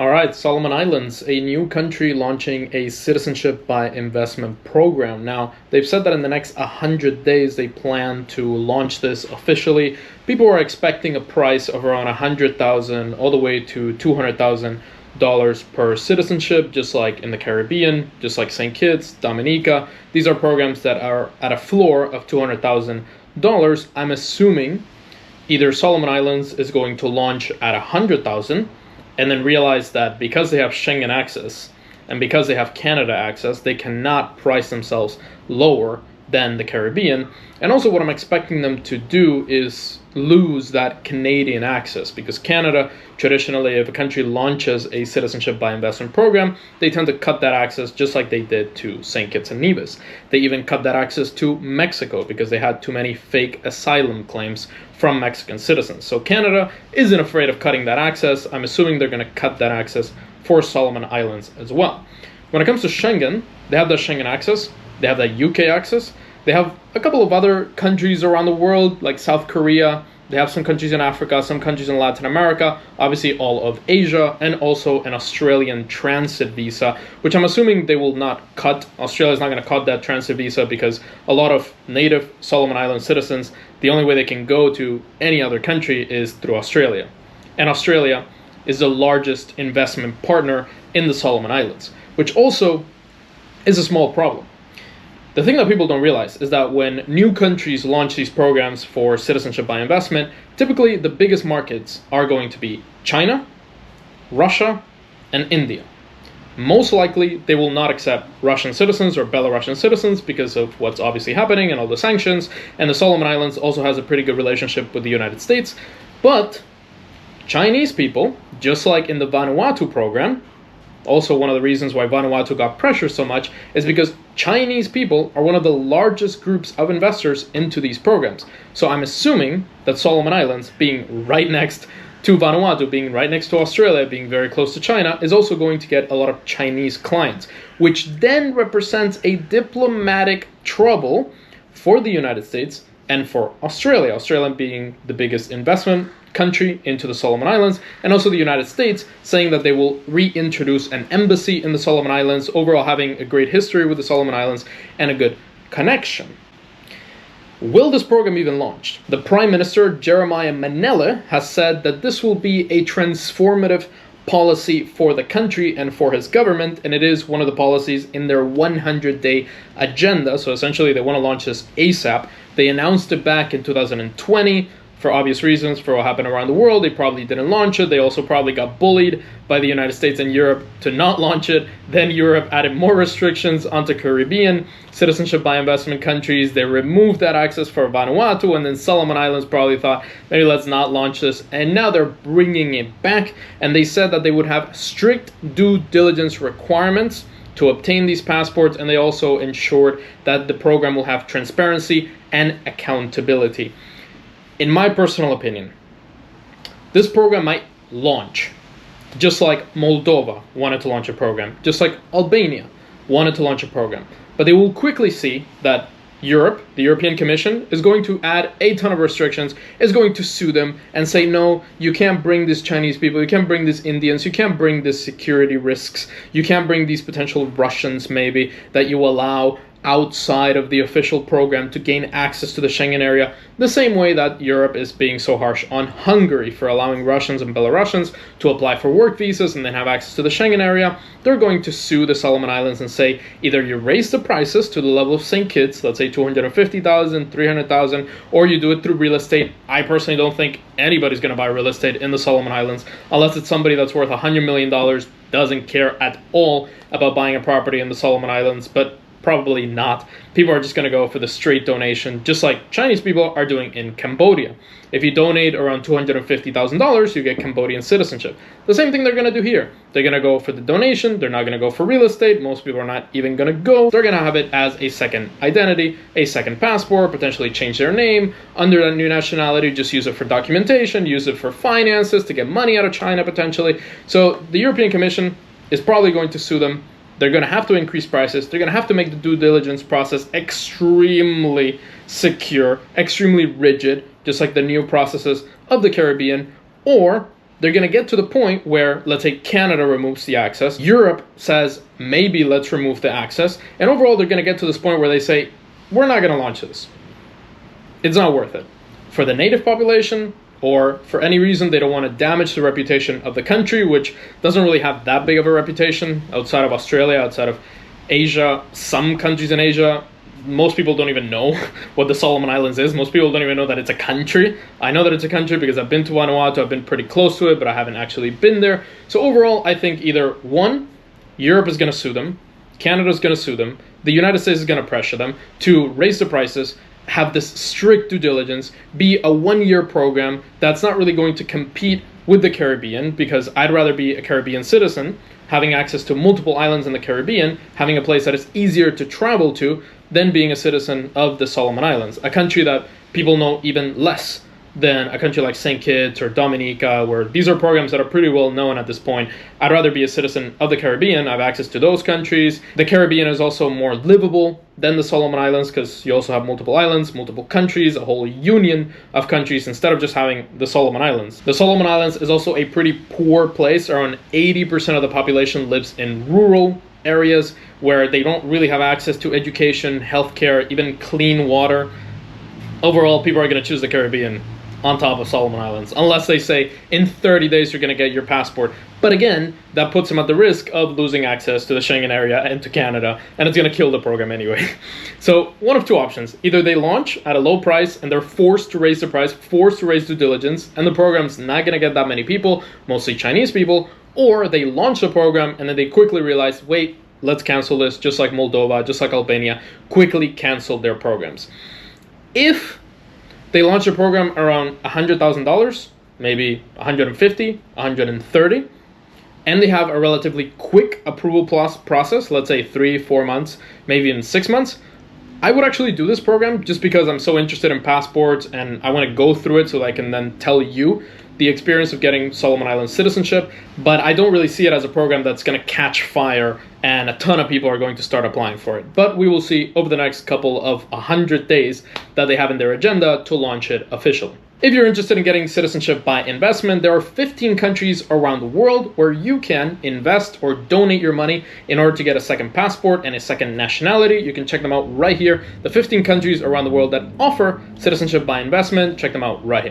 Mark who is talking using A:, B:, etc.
A: All right, Solomon Islands, a new country launching a citizenship by investment program. Now, they've said that in the next 100 days they plan to launch this officially. People are expecting a price of around 100,000 all the way to $200,000 per citizenship, just like in the Caribbean, just like St. Kitts, Dominica. These are programs that are at a floor of $200,000. I'm assuming either Solomon Islands is going to launch at 100,000 and then realize that because they have Schengen access and because they have Canada access, they cannot price themselves lower than the Caribbean. And also what I'm expecting them to do is lose that Canadian access, because Canada, traditionally, if a country launches a citizenship by investment program, they tend to cut that access just like they did to St. Kitts and Nevis. They even cut that access to Mexico because they had too many fake asylum claims from Mexican citizens. So Canada isn't afraid of cutting that access. I'm assuming they're going to cut that access for Solomon Islands as well. When it comes to Schengen, they have the Schengen access, they have the UK access, they have a couple of other countries around the world like South Korea, they have some countries in Africa, some countries in Latin America, obviously all of Asia, and also an Australian transit visa, which I'm assuming they will not cut. Australia's not going to cut that transit visa because a lot of native Solomon Island citizens, the only way they can go to any other country is through Australia. And Australia is the largest investment partner in the Solomon Islands, which also is a small problem. The thing that people don't realize is that when new countries launch these programs for citizenship by investment, typically the biggest markets are going to be China, Russia, and India. Most likely, they will not accept Russian citizens or Belarusian citizens because of what's obviously happening and all the sanctions. And the Solomon Islands also has a pretty good relationship with the United States. But Chinese people, just like in the Vanuatu program, also one of the reasons why Vanuatu got pressure so much is because Chinese people are one of the largest groups of investors into these programs. So I'm assuming that Solomon Islands, being right next to Vanuatu, being right next to Australia, being very close to China, is also going to get a lot of Chinese clients, which then represents a diplomatic trouble for the United States and for Australia. Australia being the biggest investment country into the Solomon Islands, and also the United States saying that they will reintroduce an embassy in the Solomon Islands, overall having a great history with the Solomon Islands and a good connection. Will this program even launch? The Prime Minister, Jeremiah Manele, has said that this will be a transformative policy for the country and for his government, and it is one of the policies in their 100-day agenda. So essentially they want to launch this ASAP. They announced it back in 2020. For obvious reasons, for what happened around the world, they probably didn't launch it. They also probably got bullied by the United States and Europe to not launch it. Then Europe added more restrictions onto Caribbean citizenship by investment countries. They removed that access for Vanuatu, and then Solomon Islands probably thought, maybe let's not launch this. And now they're bringing it back, and they said that they would have strict due diligence requirements to obtain these passports, and they also ensured that the program will have transparency and accountability. In my personal opinion, this program might launch, just like Moldova wanted to launch a program, just like Albania wanted to launch a program. But they will quickly see that Europe, the European Commission, is going to add a ton of restrictions, is going to sue them and say, no, you can't bring these Chinese people, you can't bring these Indians, you can't bring these security risks, you can't bring these potential Russians maybe that you allow outside of the official program to gain access to the Schengen area, the same way that Europe is being so harsh on Hungary for allowing Russians and Belarusians to apply for work visas and then have access to the Schengen area. They're going to sue the Solomon Islands and say, either you raise the prices to the level of St. Kitts, let's say 250,000, 300,000, or you do it through real estate. I personally don't think anybody's going to buy real estate in the Solomon Islands unless it's somebody that's worth $100 million, doesn't care at all about buying a property in the Solomon Islands, but probably not. People are just going to go for the straight donation, just like Chinese people are doing in Cambodia. If you donate around $250,000, you get Cambodian citizenship. The same thing they're going to do here. They're going to go for the donation. They're not going to go for real estate. Most people are not even going to go. They're going to have it as a second identity, a second passport, potentially change their name under that new nationality, just use it for documentation, use it for finances, to get money out of China potentially. So the European Commission is probably going to sue them. They're going to have to increase prices. They're going to have to make the due diligence process extremely secure, extremely rigid, just like the new processes of the Caribbean. Or they're going to get to the point where, let's say, Canada removes the access, Europe says, maybe let's remove the access, and overall they're going to get to this point where they say, we're not going to launch this. It's not worth it. For the native population, or for any reason they don't want to damage the reputation of the country, which doesn't really have that big of a reputation outside of Australia, outside of Asia, some countries in Asia. Most people don't even know what the Solomon Islands is. Most people don't even know that it's a country. I know that it's a country because I've been to Vanuatu, I've been pretty close to it, but I haven't actually been there. So overall, I think either one, Europe is going to sue them, Canada is going to sue them, the United States is going to pressure them to raise the prices, have this strict due diligence, be a 1-year program that's not really going to compete with the Caribbean, because I'd rather be a Caribbean citizen, having access to multiple islands in the Caribbean, having a place that is easier to travel to, than being a citizen of the Solomon Islands, a country that people know even less than a country like St. Kitts or Dominica, where these are programs that are pretty well known at this point. I'd rather be a citizen of the Caribbean. I have access to those countries. The Caribbean is also more livable than the Solomon Islands because you also have multiple islands, multiple countries, a whole union of countries instead of just having the Solomon Islands. The Solomon Islands is also a pretty poor place. Around 80% of the population lives in rural areas where they don't really have access to education, healthcare, even clean water. Overall, people are going to choose the Caribbean on top of Solomon Islands, unless they say in 30 days you're going to get your passport. But again, that puts them at the risk of losing access to the Schengen area and to Canada, and it's going to kill the program anyway. So one of two options. Either they launch at a low price and they're forced to raise the price, forced to raise due diligence, and the program's not going to get that many people, mostly Chinese people, or they launch the program and then they quickly realize, wait, let's cancel this, just like Moldova, just like Albania, quickly cancel their programs. If they launch a program around $100,000, maybe $150,000, $130,000, and they have a relatively quick approval process, let's say 3-4 months, maybe even 6 months, I would actually do this program just because I'm so interested in passports and I want to go through it so that I can then tell you the experience of getting Solomon Islands citizenship. But I don't really see it as a program that's going to catch fire and a ton of people are going to start applying for it. But we will see over the next couple of 100 days that they have in their agenda to launch it officially. If you're interested in getting citizenship by investment, there are 15 countries around the world where you can invest or donate your money in order to get a second passport and a second nationality. You can check them out right here. The 15 countries around the world that offer citizenship by investment, check them out right here.